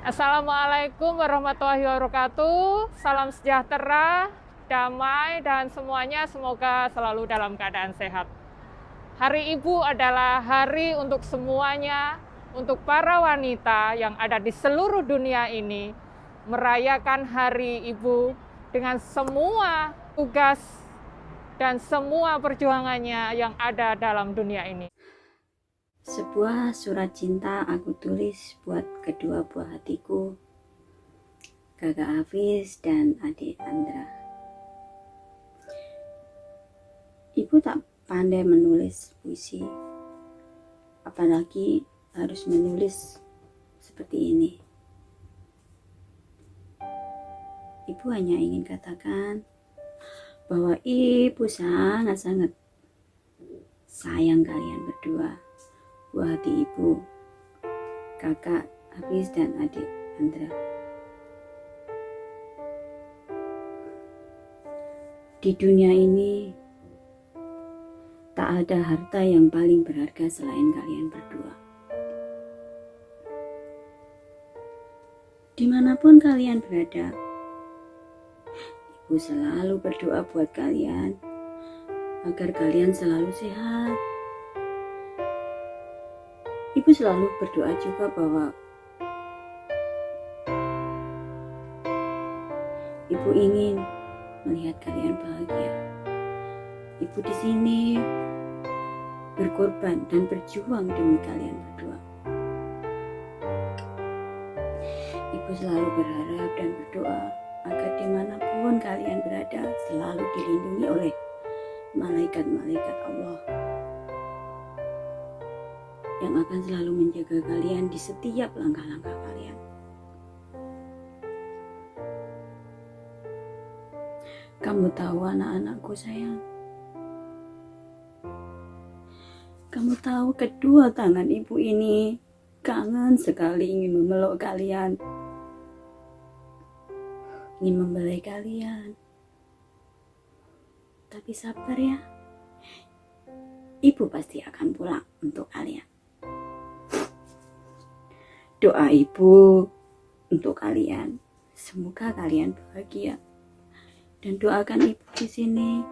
Assalamualaikum warahmatullahi wabarakatuh. Salam sejahtera, damai, dan semuanya semoga selalu dalam keadaan sehat. Hari Ibu adalah hari untuk semuanya, untuk para wanita yang ada di seluruh dunia ini, merayakan Hari Ibu dengan semua tugas dan semua perjuangannya yang ada dalam dunia ini. Sebuah surat cinta aku tulis buat kedua buah hatiku, Kakak Hafiz dan adik Andra. Ibu tak pandai menulis puisi, apalagi harus menulis seperti ini. Ibu hanya ingin katakan bahwa ibu sangat-sangat sayang kalian berdua, buah hati ibu, kakak Hafiz dan adik Andra. Di dunia ini tak ada harta yang paling berharga selain kalian berdua. Dimanapun kalian berada, ibu selalu berdoa buat kalian agar kalian selalu sehat. Ibu selalu berdoa juga bahwa ibu ingin melihat kalian bahagia. Ibu di sini berkorban dan berjuang demi kalian berdua. Ibu selalu berharap dan berdoa agar dimanapun kalian berada selalu dilindungi oleh malaikat-malaikat Allah yang akan selalu menjaga kalian di setiap langkah-langkah kalian. Kamu tahu anak-anakku sayang, kamu tahu kedua tangan ibu ini kangen sekali ingin memeluk kalian, ingin membelai kalian. Tapi sabar ya, ibu pasti akan pulang untuk kalian. Doa ibu untuk kalian, semoga kalian bahagia. Dan doakan ibu di sini.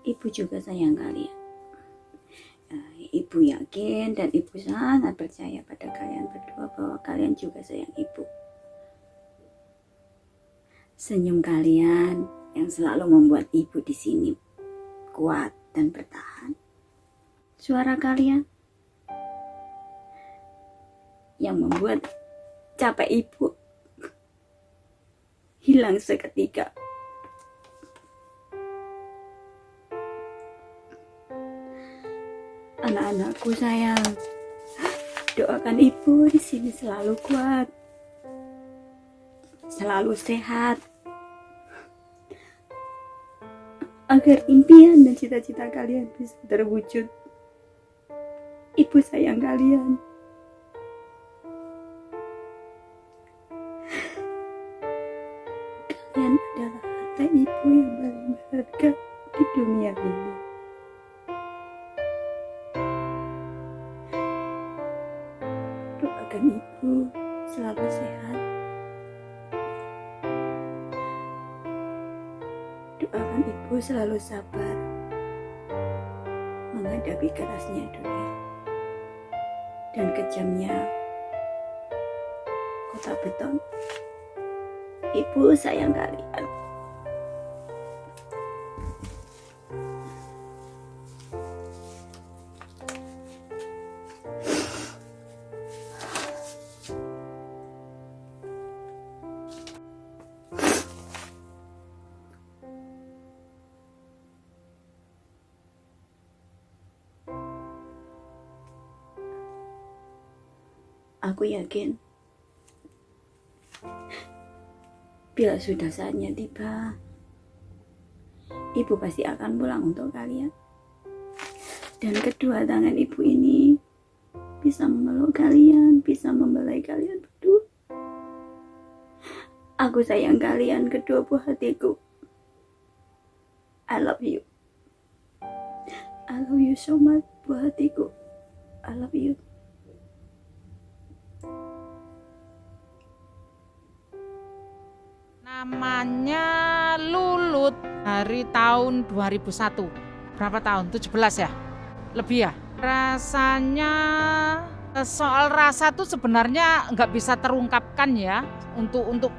Ibu juga sayang kalian. Ibu yakin dan ibu sangat percaya pada kalian berdua bahwa kalian juga sayang ibu. Senyum kalian yang selalu membuat ibu di sini kuat dan bertahan. Suara kalian yang membuat capek ibu hilang seketika. Anak-anakku sayang, doakan ibu di sini selalu kuat, selalu sehat, agar impian dan cita-cita kalian bisa terwujud. Ibu sayang kalian. Kalian adalah harta ibu yang paling berharga di dunia ini. Doakan ibu selalu sehat. Doakan ibu selalu sabar menghadapi kerasnya dunia dan kejamnya kota beton. Ibu sayang kalian. Aku yakin bila sudah saatnya tiba, ibu pasti akan pulang untuk kalian. Dan kedua tangan ibu ini bisa memeluk kalian, bisa membelai kalian berdua. Aku sayang kalian kedua buah hatiku. I love you. I love you so much, buah hatiku. I love you. Namanya Lulut dari tahun 2001. Berapa tahun? 17 ya? Lebih ya? Rasanya, soal rasa tuh sebenarnya nggak bisa terungkapkan ya. Untuk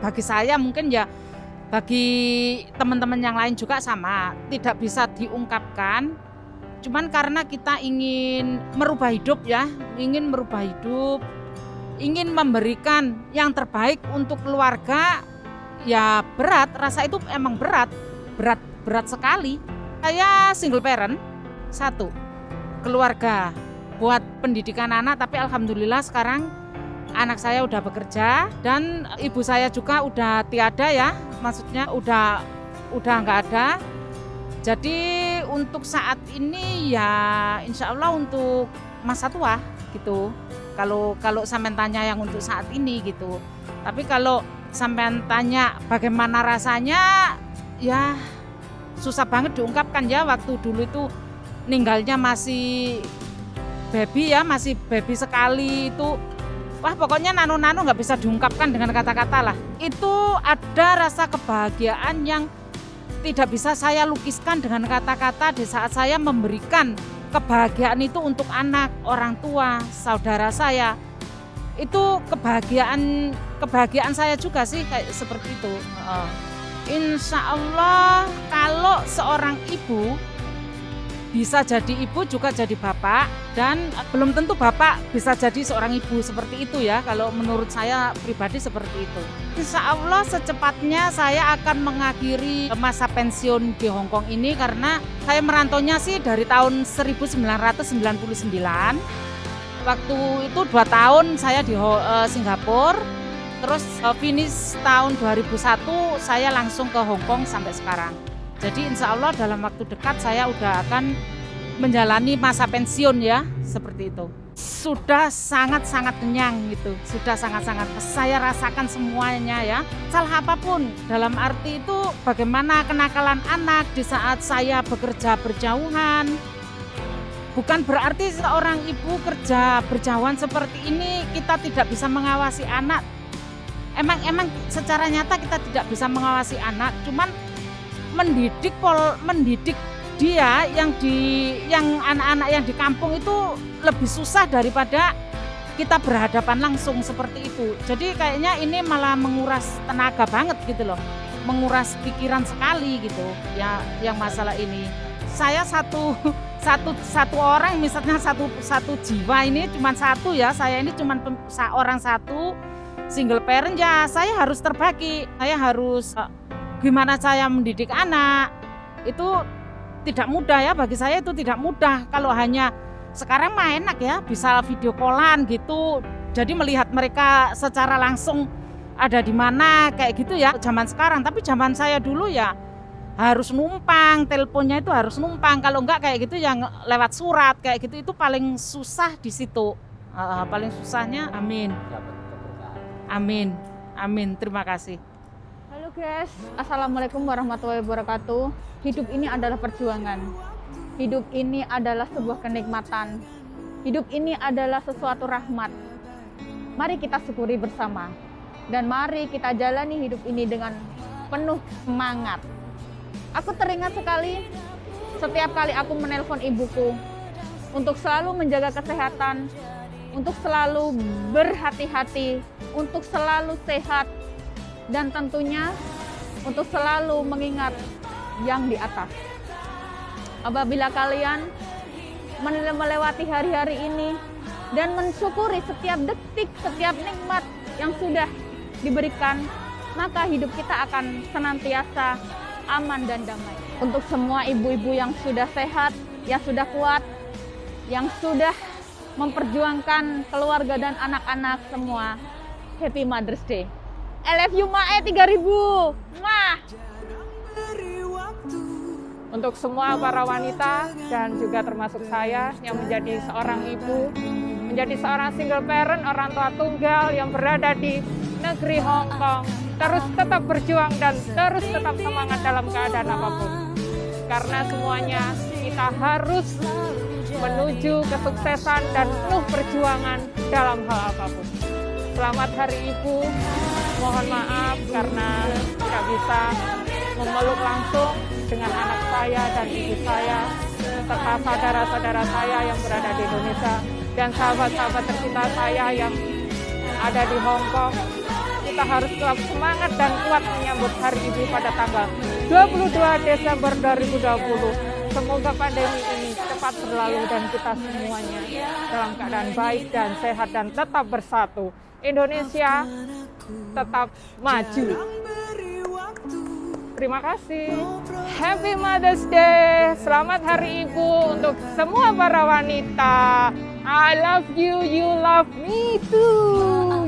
bagi saya mungkin ya, bagi teman-teman yang lain juga sama, tidak bisa diungkapkan. Cuman karena kita ingin merubah hidup ya, ingin merubah hidup, ingin memberikan yang terbaik untuk keluarga, ya berat, rasa itu emang berat sekali. Saya single parent, satu, keluarga buat pendidikan anak, tapi alhamdulillah sekarang anak saya udah bekerja dan ibu saya juga udah tiada ya, maksudnya udah nggak ada. Jadi untuk saat ini ya insya Allah untuk masa tua gitu. Kalau sampean tanya yang untuk saat ini gitu. Tapi kalau sampean tanya bagaimana rasanya, ya susah banget diungkapkan ya. Waktu dulu itu ninggalnya masih baby ya, masih baby sekali itu. Wah pokoknya nano-nano nggak bisa diungkapkan dengan kata-kata lah. Itu ada rasa kebahagiaan yang tidak bisa saya lukiskan dengan kata-kata di saat saya memberikan kebahagiaan itu untuk anak, orang tua, saudara saya. Itu kebahagiaan saya juga sih kayak seperti itu. Insya Allah kalau seorang ibu bisa jadi ibu juga jadi bapak, dan belum tentu bapak bisa jadi seorang ibu seperti itu ya, kalau menurut saya pribadi seperti itu. Insya Allah secepatnya saya akan mengakhiri masa pensiun di Hong Kong ini, karena saya merantaunya sih dari tahun 1999. Waktu itu 2 tahun saya di Singapura, terus finish tahun 2001 saya langsung ke Hong Kong sampai sekarang. Jadi insya Allah dalam waktu dekat saya udah akan menjalani masa pensiun ya, seperti itu. Sudah sangat-sangat kenyang gitu, sudah sangat-sangat saya rasakan semuanya ya. Salah apapun, dalam arti itu bagaimana kenakalan anak di saat saya bekerja berjauhan. Bukan berarti seorang ibu kerja berjauhan seperti ini kita tidak bisa mengawasi anak. Emang secara nyata kita tidak bisa mengawasi anak, cuman mendidik dia yang anak-anak yang di kampung itu lebih susah daripada kita berhadapan langsung seperti itu. Jadi kayaknya ini malah menguras tenaga banget gitu loh, menguras pikiran sekali gitu ya, yang masalah ini. Saya satu orang, misalnya satu jiwa ini cuma satu ya, saya ini cuma orang satu single parent ya, saya harus terbagi, saya harus gimana saya mendidik anak itu tidak mudah ya, bagi saya itu tidak mudah. Kalau hanya sekarang mah enak ya, bisa video callan gitu, jadi melihat mereka secara langsung ada di mana kayak gitu ya zaman sekarang. Tapi zaman saya dulu ya harus numpang, teleponnya itu harus numpang, kalau enggak kayak gitu yang lewat surat kayak gitu, itu paling susah di situ. Paling susahnya. Amin, terima kasih. Halo guys, Assalamualaikum warahmatullahi wabarakatuh. Hidup ini adalah perjuangan. Hidup ini adalah sebuah kenikmatan. Hidup ini adalah sesuatu rahmat. Mari kita syukuri bersama. Dan mari kita jalani hidup ini dengan penuh semangat. Aku teringat sekali setiap kali aku menelpon ibuku untuk selalu menjaga kesehatan, untuk selalu berhati-hati, untuk selalu sehat, dan tentunya untuk selalu mengingat yang di atas. Apabila kalian melewati hari-hari ini dan mensyukuri setiap detik, setiap nikmat yang sudah diberikan, maka hidup kita akan senantiasa aman dan damai. Untuk semua ibu-ibu yang sudah sehat, yang sudah kuat, yang sudah memperjuangkan keluarga dan anak-anak semua, Happy Mother's Day. I love you Mae 3000. Mwah. Untuk semua para wanita dan juga termasuk saya yang menjadi seorang ibu, menjadi seorang single parent, orang tua tunggal yang berada di negeri Hong Kong, terus tetap berjuang dan terus tetap semangat dalam keadaan apapun. Karena semuanya kita harus menuju kesuksesan dan penuh perjuangan dalam hal apapun. Selamat Hari Ibu. Mohon maaf karena tidak bisa memeluk langsung dengan anak saya dan ibu saya, serta saudara-saudara saya yang berada di Indonesia, dan sahabat-sahabat tercinta saya yang ada di Hong Kong. Kita harus tetap semangat dan kuat menyambut Hari Ibu pada tanggal 22 Desember 2020. Semoga pandemi ini cepat berlalu dan kita semuanya dalam keadaan baik dan sehat dan tetap bersatu. Indonesia tetap maju. Terima kasih. Happy Mother's Day. Selamat Hari Ibu untuk semua para wanita. I love you, you love me too.